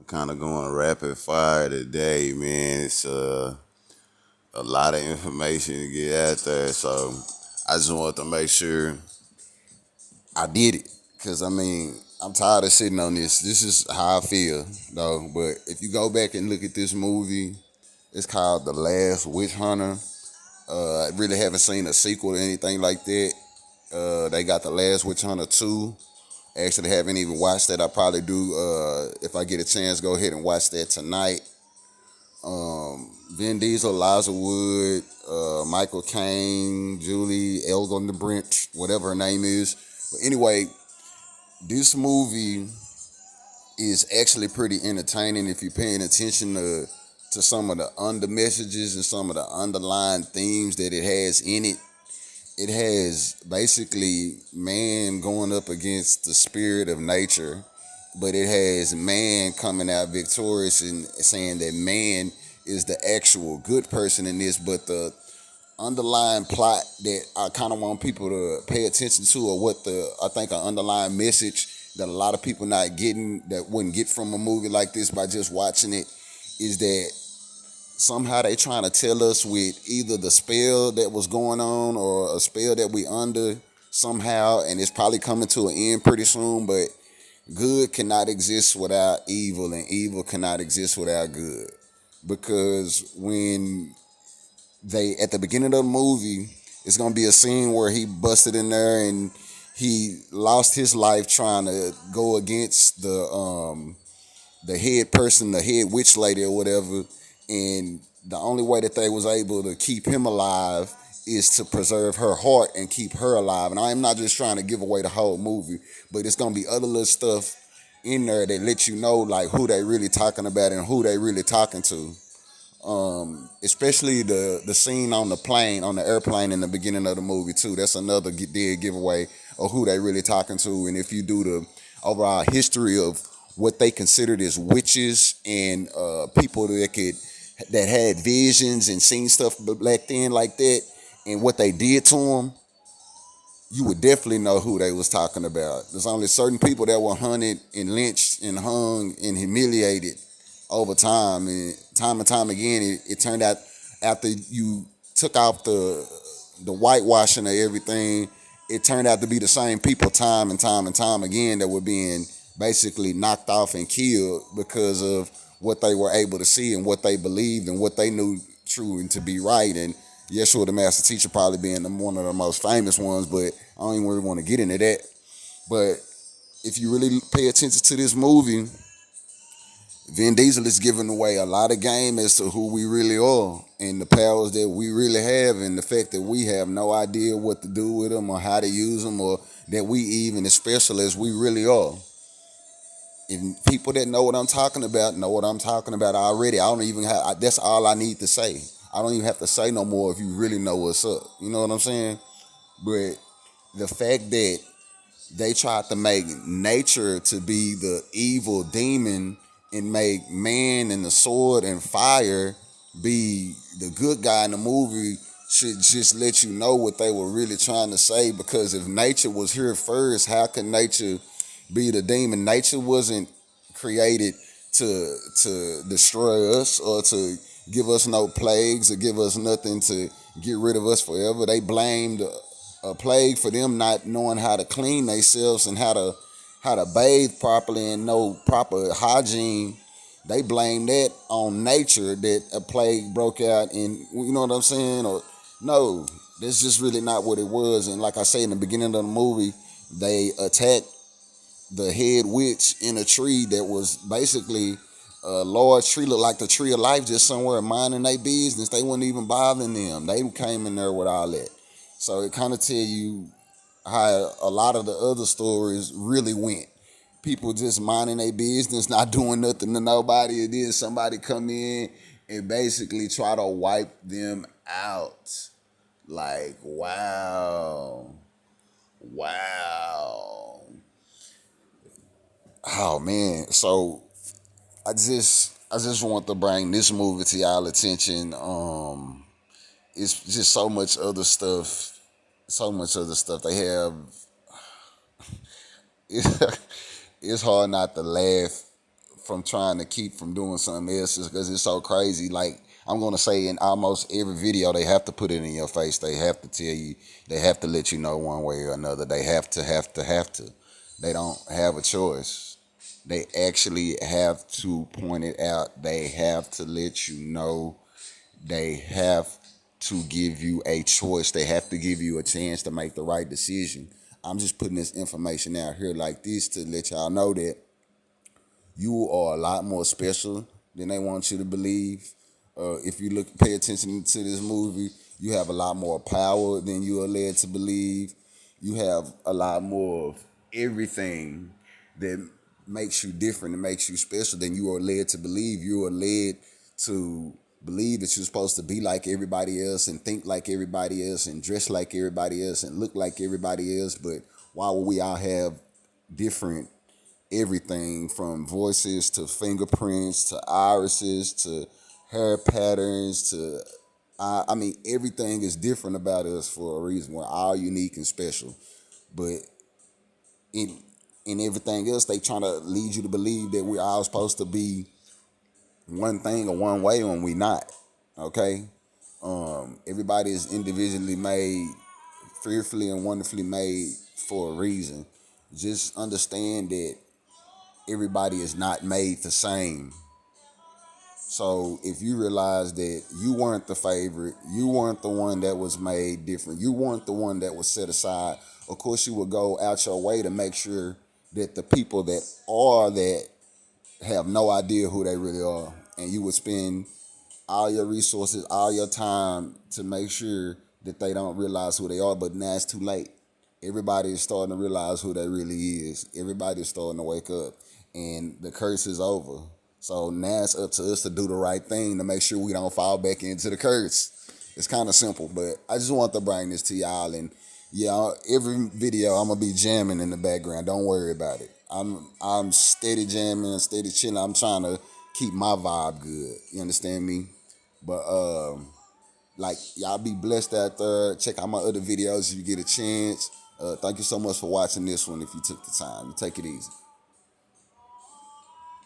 kind of going rapid fire today, man. It's a lot of information to get out there, so I just want to make sure I did it. Cause I mean, I'm tired of sitting on this. This is how I feel, though. But if you go back and look at this movie, it's called The Last Witch Hunter. I really haven't seen a sequel or anything like that. They got The Last Witch Hunter 2. Actually, haven't even watched that. I probably do. If I get a chance, go ahead and watch that tonight. Vin Diesel, Liza Wood, Michael Caine, Julie Elgon the Brent, whatever her name is. But anyway, this movie is actually pretty entertaining if you're paying attention to some of the under messages and some of the underlying themes that it has in it. It has basically man going up against the spirit of nature, but it has man coming out victorious and saying that man is the actual good person in this. But the underlying plot that I kind of want people to pay attention to, or what I think an underlying message that a lot of people not getting, that wouldn't get from a movie like this by just watching it, is that somehow they trying to tell us with either the spell that was going on or a spell that we under somehow, and it's probably coming to an end pretty soon, but good cannot exist without evil and evil cannot exist without good. Because when they, at the beginning of the movie, it's gonna be a scene where he busted in there and he lost his life trying to go against the head person, the head witch lady or whatever, and the only way that they was able to keep him alive is to preserve her heart and keep her alive. And I am not just trying to give away the whole movie, but it's gonna be other little stuff in there that let you know like who they really talking about and who they really talking to. Especially the scene on the plane, on the airplane in the beginning of the movie too. That's another dead giveaway of who they really talking to. And if you do the overall history of what they considered as witches and people that had visions and seen stuff back then like that, and what they did to them, you would definitely know who they was talking about. There's only certain people that were hunted and lynched and hung and humiliated over time, and time again, it turned out after you took off the whitewashing of everything, it turned out to be the same people time and time and time again that were being basically knocked off and killed because of what they were able to see and what they believed and what they knew true and to be right. And Yeshua the Master Teacher probably being one of the most famous ones, but I don't even really want to get into that. But if you really pay attention to this movie, Vin Diesel is giving away a lot of game as to who we really are and the powers that we really have, and the fact that we have no idea what to do with them or how to use them, or that we even as special as we really are. And people that know what I'm talking about know what I'm talking about already. I don't even have. That's all I need to say. I don't even have to say no more if you really know what's up. You know what I'm saying? But the fact that they tried to make nature to be the evil demon and make man and the sword and fire be the good guy in the movie should just let you know what they were really trying to say. Because if nature was here first, how can nature be the demon? Nature wasn't created to destroy us or to give us no plagues or give us nothing to get rid of us forever. They blamed a plague for them not knowing how to clean themselves and how to bathe properly and know proper hygiene. They blame that on nature that a plague broke out, and you know what I'm saying? Or no, that's just really not what it was. And like I say in the beginning of the movie, they attacked the head witch in a tree that was basically a large tree, looked like the tree of life, just somewhere minding their business. They wasn't even bothering them. They came in there with all that. So it kind of tell you how a lot of the other stories really went. People just minding their business, not doing nothing to nobody, and then somebody come in and basically try to wipe them out. Like, wow. Wow. Oh man. So I just want to bring this movie to y'all attention. It's just so much other stuff they have. It's hard not to laugh from trying to keep from doing something else is because it's so crazy. Like I'm gonna say in almost every video, they have to put it in your face. They have to tell you. They have to let you know one way or another. They have to. They don't have a choice. They actually have to point it out. They have to let you know. They have to give you a choice. They have to give you a chance to make the right decision. I'm just putting this information out here like this to let y'all know that you are a lot more special than they want you to believe. If you pay attention to this movie, you have a lot more power than you are led to believe. You have a lot more of everything that makes you different and makes you special than you are led to believe. You are led to believe that you're supposed to be like everybody else and think like everybody else and dress like everybody else and look like everybody else. But why would we all have different everything from voices to fingerprints to irises to hair patterns to I mean everything is different about us for a reason. We're all unique and special. But in everything else, they trying to lead you to believe that we're all supposed to be one thing or one way when we not. Okay? Everybody is individually made, fearfully and wonderfully made for a reason. Just understand that everybody is not made the same. So if you realize that you weren't the favorite, you weren't the one that was made different, you weren't the one that was set aside, of course you would go out your way to make sure that the people that are that have no idea who they really are. And you would spend all your resources, all your time to make sure that they don't realize who they are, but now it's too late. Everybody is starting to realize who they really is. Everybody is starting to wake up, and the curse is over. So now it's up to us to do the right thing to make sure we don't fall back into the curse. It's kind of simple, but I just want to bring this to y'all. And yeah, every video I'm gonna be jamming in the background. Don't worry about it. I'm steady jamming, steady chilling. I'm trying to keep my vibe good. You understand me? But like y'all be blessed out there. Check out my other videos if you get a chance. Thank you so much for watching this one if you took the time. You take it easy.